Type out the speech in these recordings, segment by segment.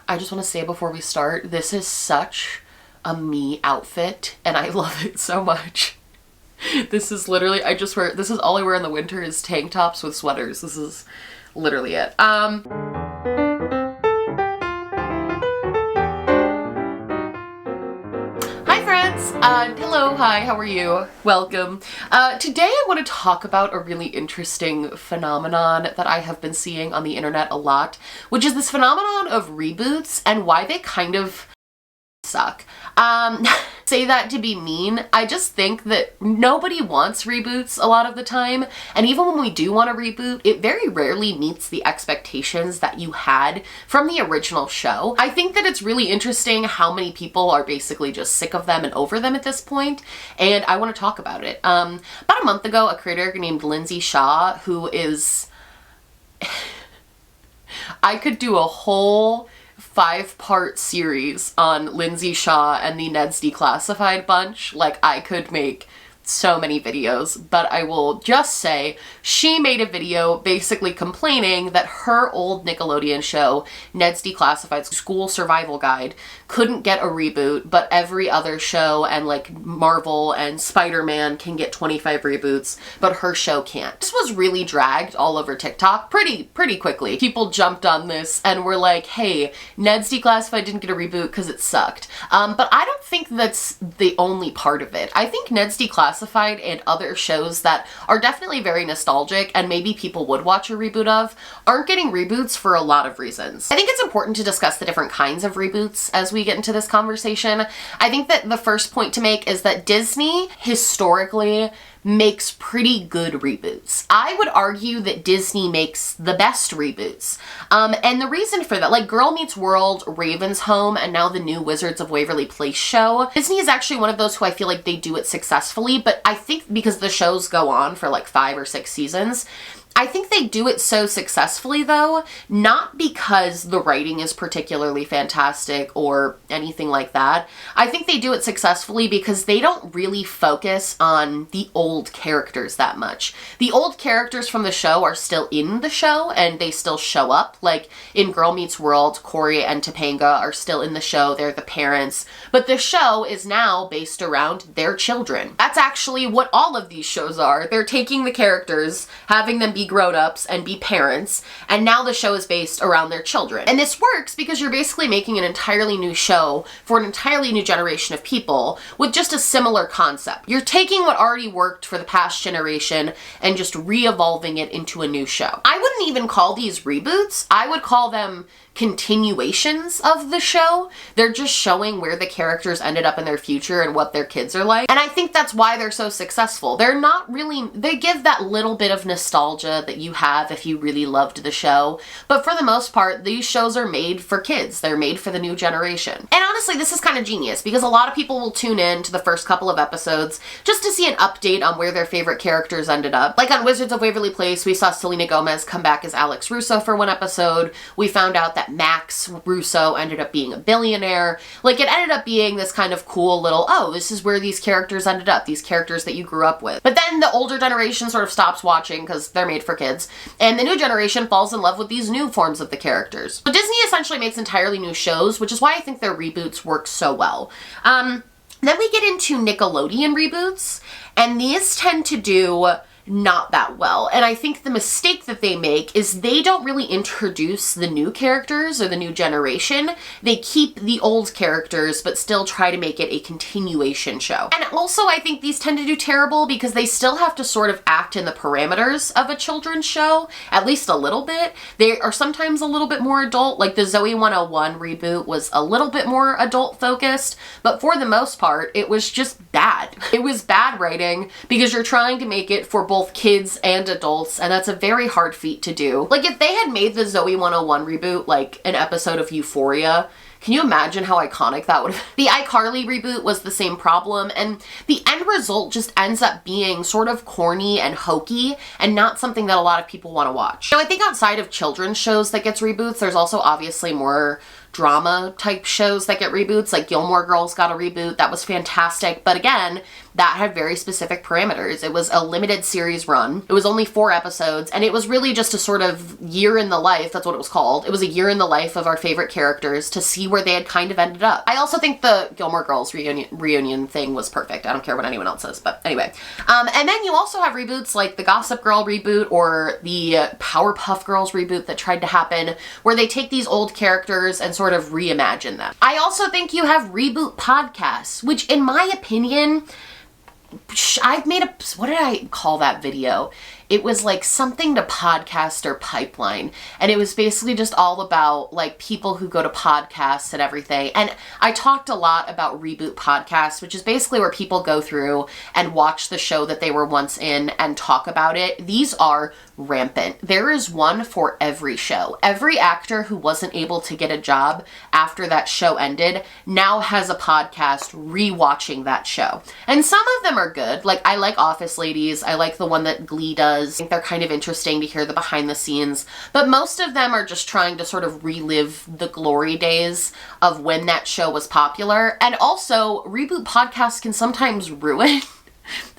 I just want to say before we start, this is such a me outfit and I love it so much. This is literally, this is all I wear in the winter is tank tops with sweaters. This is literally it. Hi friends, hello, hi, how are you? Welcome. Today I want to talk about a really interesting phenomenon that I have been seeing on the internet a lot, which is this phenomenon of reboots and why they kind of suck. Say that to be mean. I just think that nobody wants reboots a lot of the time, and even when we do want a reboot, it very rarely meets the expectations that you had from the original show. I think that it's really interesting how many people are basically just sick of them and over them at this point, and I want to talk about it. About a month ago, a creator named Lindsay Shaw, who is... I could do a whole 5-part series on Lindsay Shaw and the Ned's Declassified bunch. Like, I could make so many videos, but I will just say she made a video basically complaining that her old Nickelodeon show, Ned's Declassified School Survival Guide, couldn't get a reboot, but every other show and like Marvel and Spider-Man can get 25 reboots, but her show can't. This was really dragged all over TikTok pretty quickly. People jumped on this and were like, hey, Ned's Declassified didn't get a reboot because it sucked. But I don't think that's the only part of it. I think Ned's Declassified and other shows that are definitely very nostalgic and maybe people would watch a reboot of aren't getting reboots for a lot of reasons. I think it's important to discuss the different kinds of reboots as we get into this conversation. I think that the first point to make is that Disney historically makes pretty good reboots. I would argue that Disney makes the best reboots. And the reason for that, like Girl Meets World, Raven's Home, and now the new Wizards of Waverly Place show, Disney is actually one of those who I feel like they do it successfully, but I think because the shows go on for like 5 or 6 seasons, I think they do it so successfully though, not because the writing is particularly fantastic or anything like that. I think they do it successfully because they don't really focus on the old characters that much. The old characters from the show are still in the show and they still show up. Like in Girl Meets World, Corey and Topanga are still in the show, they're the parents, but the show is now based around their children. That's actually what all of these shows are. They're taking the characters, having them be grown-ups and be parents, and now the show is based around their children. And this works because you're basically making an entirely new show for an entirely new generation of people with just a similar concept. You're taking what already worked for the past generation and just re-evolving it into a new show. I wouldn't even call these reboots. I would call them continuations of the show. They're just showing where the characters ended up in their future and what their kids are like. And I think that's why they're so successful. They're not really, they give that little bit of nostalgia that you have if you really loved the show. But for the most part, these shows are made for kids. They're made for the new generation. And honestly, this is kind of genius because a lot of people will tune in to the first couple of episodes just to see an update on where their favorite characters ended up. Like on Wizards of Waverly Place, we saw Selena Gomez come back as Alex Russo for one episode. We found out that Max Russo ended up being a billionaire. Like it ended up being this kind of cool little, oh, this is where these characters ended up, these characters that you grew up with. But then the older generation sort of stops watching because they're made for kids, and the new generation falls in love with these new forms of the characters. So Disney essentially makes entirely new shows, which is why I think their reboots work so well. Then we get into Nickelodeon reboots, and these tend to do not that well. And I think the mistake that they make is they don't really introduce the new characters or the new generation. They keep the old characters but still try to make it a continuation show. And also I think these tend to do terrible because they still have to sort of act in the parameters of a children's show, at least a little bit. They are sometimes a little bit more adult, like the Zoe 101 reboot was a little bit more adult focused, but for the most part it was just bad. It was bad writing because you're trying to make it for both kids and adults, and that's a very hard feat to do. Like if they had made the Zoe 101 reboot like an episode of Euphoria, can you imagine how iconic that would have been? The iCarly reboot was the same problem, and the end result just ends up being sort of corny and hokey and not something that a lot of people want to watch. Now I think outside of children's shows that gets reboots, there's also obviously more drama type shows that get reboots, like Gilmore Girls got a reboot. That was fantastic. But again, that had very specific parameters. It was a limited series run. It was only 4 episodes, and it was really just a sort of year in the life, that's what it was called. It was a year in the life of our favorite characters to see where they had kind of ended up. I also think the Gilmore Girls reunion thing was perfect. I don't care what anyone else says, but anyway. And then you also have reboots like the Gossip Girl reboot or the Powerpuff Girls reboot that tried to happen, where they take these old characters and sort of reimagine them. I also think you have reboot podcasts, which in my opinion, I've made what did I call that video? It was like something to podcast or pipeline. And it was basically just all about like people who go to podcasts and everything. And I talked a lot about Reboot podcasts, which is basically where people go through and watch the show that they were once in and talk about it. These are rampant. There is one for every show. Every actor who wasn't able to get a job after that show ended now has a podcast rewatching that show. And some of them are good. Like I like Office Ladies. I like the one that Glee does. I think they're kind of interesting to hear the behind the scenes, but most of them are just trying to sort of relive the glory days of when that show was popular. And also, Reboot podcasts can sometimes ruin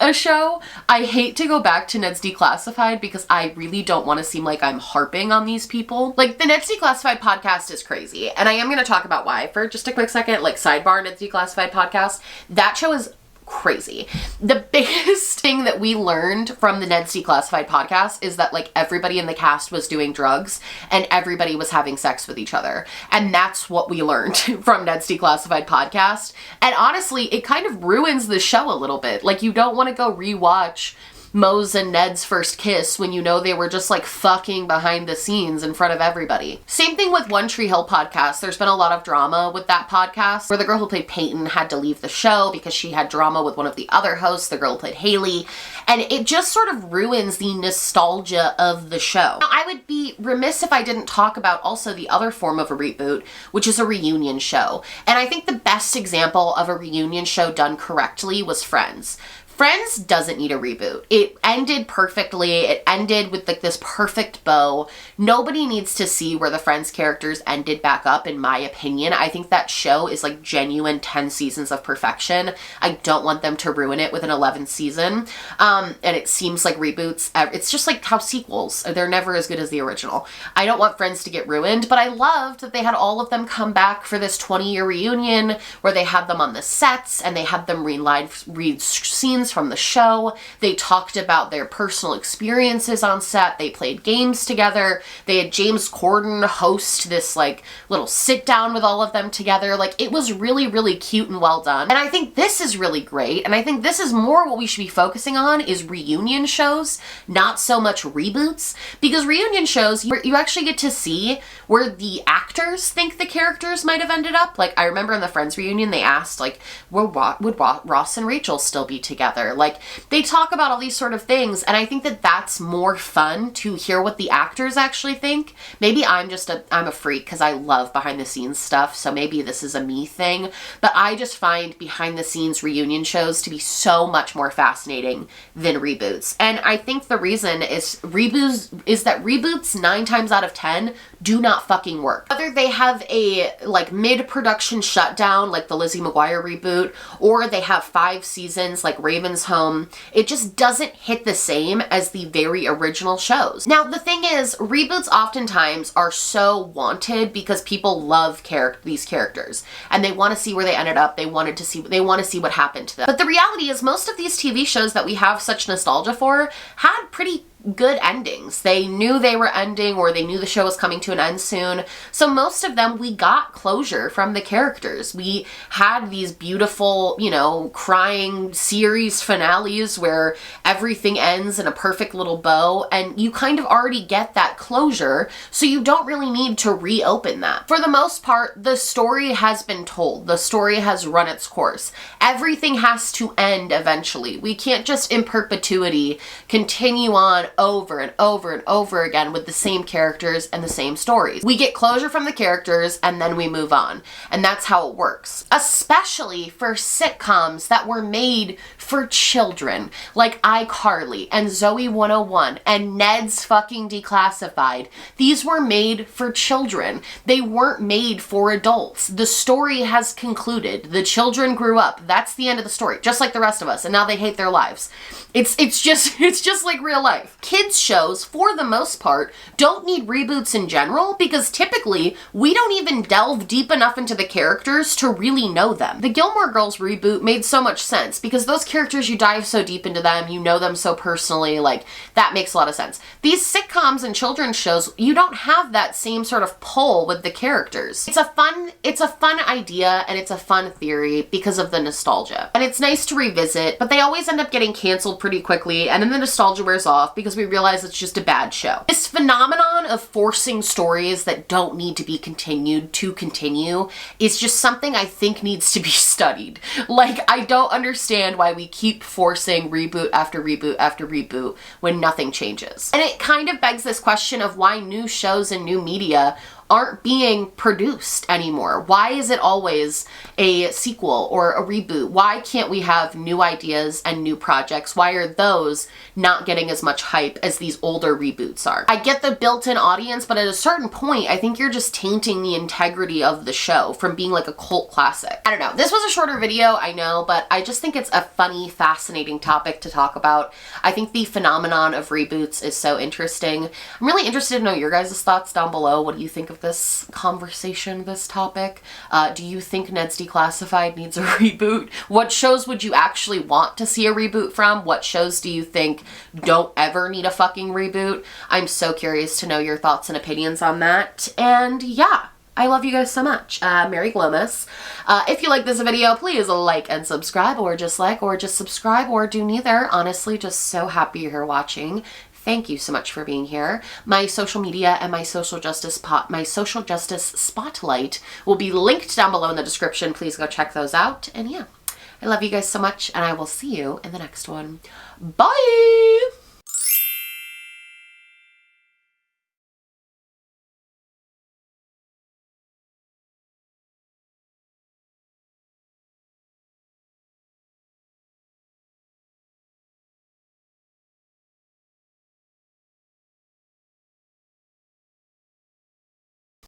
a show. I hate to go back to Ned's Declassified because I really don't want to seem like I'm harping on these people. Like the Ned's Declassified podcast is crazy, and I am going to talk about why for just a quick second. Like sidebar, Ned's Declassified podcast, that show is crazy. The biggest thing that we learned from the Ned's Declassified podcast is that like everybody in the cast was doing drugs and everybody was having sex with each other. And that's what we learned from Ned's Declassified podcast. And honestly, it kind of ruins the show a little bit. Like you don't want to go rewatch Moe's and Ned's first kiss when you know they were just like fucking behind the scenes in front of everybody. Same thing with One Tree Hill podcast. There's been a lot of drama with that podcast where the girl who played Peyton had to leave the show because she had drama with one of the other hosts, the girl who played Haley. And it just sort of ruins the nostalgia of the show. Now, I would be remiss if I didn't talk about also the other form of a reboot, which is a reunion show. And I think the best example of a reunion show done correctly was Friends. Friends doesn't need a reboot. It ended perfectly. It ended with like this perfect bow. Nobody needs to see where the Friends characters ended back up, in my opinion. I think that show is like genuine 10 seasons of perfection. I don't want them to ruin it with an 11th season. And it seems like reboots, it's just like how sequels, they're never as good as the original. I don't want Friends to get ruined, but I loved that they had all of them come back for this 20-year reunion where they had them on the sets and they had them read scenes from the show. They talked about their personal experiences on set. They played games together. They had James Corden host this like little sit down with all of them together. Like it was really, really cute and well done. And I think this is really great. And I think this is more what we should be focusing on is reunion shows, not so much reboots, because reunion shows, you actually get to see where the actors think the characters might have ended up. Like I remember in the Friends reunion, they asked like, would Ross and Rachel still be together? Like they talk about all these sort of things, and I think that that's more fun to hear what the actors actually think. Maybe I'm a freak because I love behind the scenes stuff, so maybe this is a me thing, but I just find behind the scenes reunion shows to be so much more fascinating than reboots. And I think the reason is that reboots 9 times out of 10 do not fucking work. Whether they have a like mid-production shutdown like the Lizzie McGuire reboot, or they have 5 seasons like Raven's Home, it just doesn't hit the same as the very original shows. Now the thing is, reboots oftentimes are so wanted because people love these characters and they want to see where they ended up. They want to see what happened to them. But the reality is most of these TV shows that we have such nostalgia for had pretty good endings. They knew they were ending, or they knew the show was coming to an end soon. So most of them, we got closure from the characters. We had these beautiful, crying series finales where everything ends in a perfect little bow, and you kind of already get that closure, so you don't really need to reopen that. For the most part, the story has been told. The story has run its course. Everything has to end eventually. We can't just in perpetuity continue on over and over and over again with the same characters and the same stories. We get closure from the characters and then we move on. And that's how it works. Especially for sitcoms that were made for children, like iCarly and Zoe 101 and Ned's fucking Declassified. These were made for children. They weren't made for adults. The story has concluded. The children grew up. That's the end of the story, just like the rest of us, and now they hate their lives. It's just like real life. Kids shows, for the most part, don't need reboots in general because typically we don't even delve deep enough into the characters to really know them. The Gilmore Girls reboot made so much sense because those characters, you dive so deep into them, you know them so personally, like that makes a lot of sense. These sitcoms and children's shows, you don't have that same sort of pull with the characters. It's a fun idea and it's a fun theory because of the nostalgia. And it's nice to revisit, but they always end up getting canceled pretty quickly and then the nostalgia wears off because we realize it's just a bad show. This phenomenon of forcing stories that don't need to be continued to continue is just something I think needs to be studied. Like, I don't understand why we keep forcing reboot after reboot after reboot when nothing changes. And it kind of begs this question of why new shows and new media aren't being produced anymore. Why is it always a sequel or a reboot? Why can't we have new ideas and new projects? Why are those not getting as much hype as these older reboots are? I get the built-in audience, but at a certain point, I think you're just tainting the integrity of the show from being like a cult classic. I don't know. This was a shorter video, I know, but I just think it's a funny, fascinating topic to talk about. I think the phenomenon of reboots is so interesting. I'm really interested to know your guys' thoughts down below. What do you think of this conversation, this topic? Do you think Ned's Declassified needs a reboot? What shows would you actually want to see a reboot from? What shows do you think don't ever need a fucking reboot? I'm so curious to know your thoughts and opinions on that. And yeah, I love you guys so much. Merry Glomus. If you like this video, please like and subscribe, or just like, or just subscribe, or do neither. Honestly, just so happy you're here watching. Thank you so much for being here. My social media and my social justice spotlight will be linked down below in the description. Please go check those out. And yeah, I love you guys so much, and I will see you in the next one. Bye!